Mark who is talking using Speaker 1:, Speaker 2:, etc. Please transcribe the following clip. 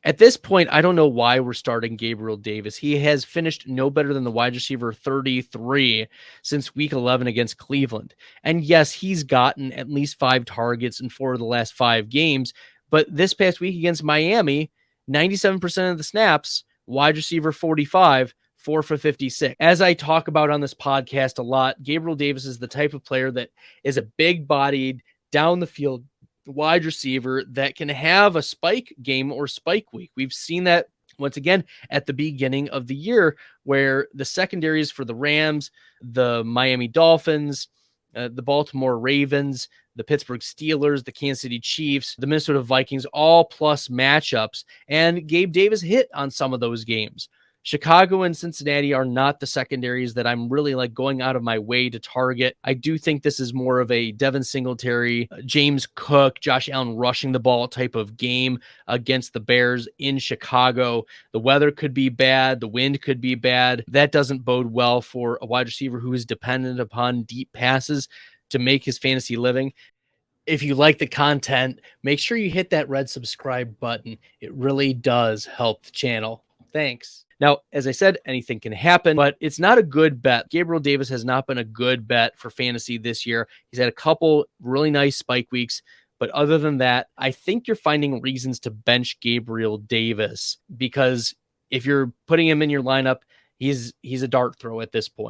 Speaker 1: At this point, I don't know why we're starting Gabriel Davis. He has finished no better than the wide receiver 33 since week 11 against Cleveland. And yes, he's gotten at least 5 targets in 4 of the last 5 games. But this past week against Miami, 97% of the snaps, wide receiver 45, 4 for 56. As I talk about on this podcast a lot, Gabriel Davis is the type of player that is a big-bodied, down the field wide receiver that can have a spike game or spike week. We've seen that once again at the beginning of the year, where the secondaries for the Rams, the Miami Dolphins, the Baltimore Ravens, the Pittsburgh Steelers, the Kansas City Chiefs, the Minnesota Vikings, all plus matchups. And Gabe Davis hit on some of those games. Chicago and Cincinnati are not the secondaries that I'm really like going out of my way to target. I do think this is more of a Devin Singletary, James Cook, Josh Allen rushing the ball type of game against the Bears in Chicago. The weather could be bad. The wind could be bad. That doesn't bode well for a wide receiver who is dependent upon deep passes to make his fantasy living. If you like the content, make sure you hit that red subscribe button. It really does help the channel. Thanks. Now, as I said, anything can happen, but it's not a good bet. Gabriel Davis has not been a good bet for fantasy this year. He's had a couple really nice spike weeks, but other than that, I think you're finding reasons to bench Gabriel Davis, because if you're putting him in your lineup, he's a dart throw at this point.